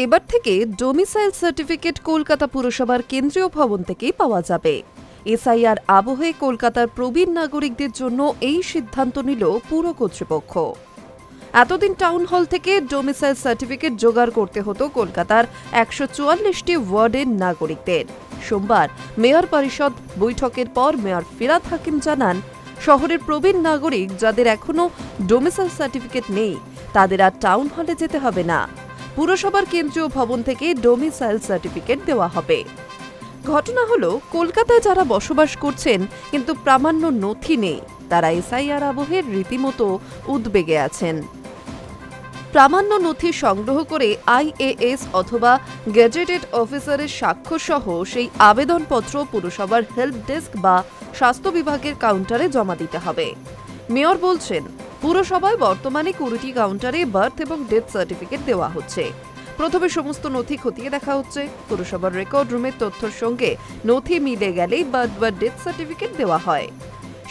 এবার থেকে domicile certificate Kolkata পুরসভার কেন্দ্রীয় ভবন থেকেই পাওয়া যাবে। এসআইআর আবহে কলকাতার প্রবীণ নাগরিকদের জন্য এই সিদ্ধান্ত নিল পুর কর্তৃপক্ষ। এতদিন টাউন হল থেকে ডোমিসাইল সার্টিফিকেট জোগাড় করতে হতো কলকাতার ১৪৪টি ওয়ার্ডের নাগরিকদের। সোমবার মেয়র পরিষদ বৈঠকের পর মেয়র ফিরাদ হাকিম জানান, শহরের প্রবীণ নাগরিক যাদের এখনো ডোমিসাইল সার্টিফিকেট নেই তাদের আর টাউন হলে যেতে হবে না। পুরসভার কেন্দ্রীয় ভবন থেকে ডোমিসাইল সার্টিফিকেট দেওয়া হবে। ঘটনা হলো, কলকাতায় যারা বসবাস করছেন কিন্তু প্রামাণ্য নথি নেই, তারা এসআইআর আবহের রীতিমতো উদ্বেগে আছেন। প্রামাণ্য নথি সংগ্রহ করে আইএএস অথবা গেজেটেড অফিসারের স্বাক্ষর সহ সেই আবেদনপত্র পুরসভার হেল্প ডেস্ক বা স্বাস্থ্য বিভাগের কাউন্টারে জমা দিতে হবে। মেয়র বলছেন, পুরসভায় বর্তমানে 20টি কাউন্টারে বার্থ এবং ডেথ সার্টিফিকেট দেওয়া হচ্ছে। প্রথমে সমস্ত নথি খতিয়ে দেখা হচ্ছে। পুরসভার রেকর্ড রুমের তথ্যের সঙ্গে নথি মিলে গেলেই বার্থ বা ডেথ সার্টিফিকেট দেওয়া হয়।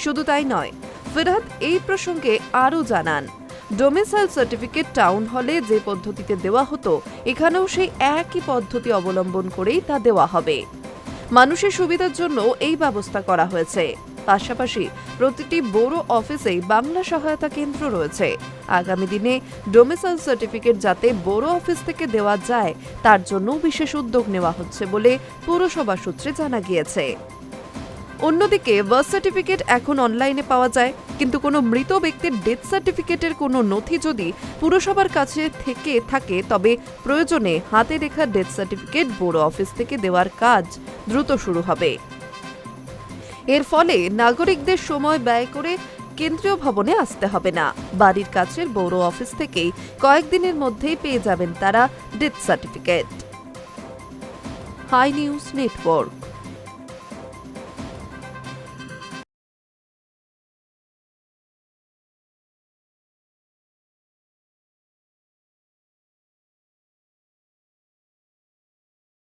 শুধু তাই নয়, ফিরহাদ এই প্রসঙ্গে আরও জানান, ডোমিসাইল সার্টিফিকেট টাউন হলে যে পদ্ধতিতে দেওয়া হতো এখানেও সেই একই পদ্ধতি অবলম্বন করেই তা দেওয়া হবে। মানুষের সুবিধার জন্য এই ব্যবস্থা করা হয়েছে। পাশাপাশি প্রতিটি বড় অফিসেই বাংলা সহায়তা কেন্দ্র রয়েছে। আগামী দিনে ডোমিসাইল সার্টিফিকেট যাতে বড় অফিস থেকে দেওয়া যায় তার জন্য বিশেষ উদ্যোগ নেওয়া হচ্ছে বলে পুরসভা সূত্রে জানা গিয়েছে। অন্যদিকে বার্থ সার্টিফিকেট এখন অনলাইনে পাওয়া যায়, কিন্তু কোনো মৃত ব্যক্তির ডেথ সার্টিফিকেটের কোনো নথি যদি পুরসভার কাছে থেকে থাকে তবে প্রয়োজনে হাতে লেখা ডেথ সার্টিফিকেট বড় অফিস থেকে দেওয়ার কাজ দ্রুত শুরু হবে। এর ফলে নাগরিকদের সময় ব্যয় করে কেন্দ্রীয় ভবনে আসতে হবে না। বাড়ির কাছের বড় অফিস থেকেই কয়েকদিনের মধ্যেই পেয়ে যাবেন তারা death certificate. Hi news network.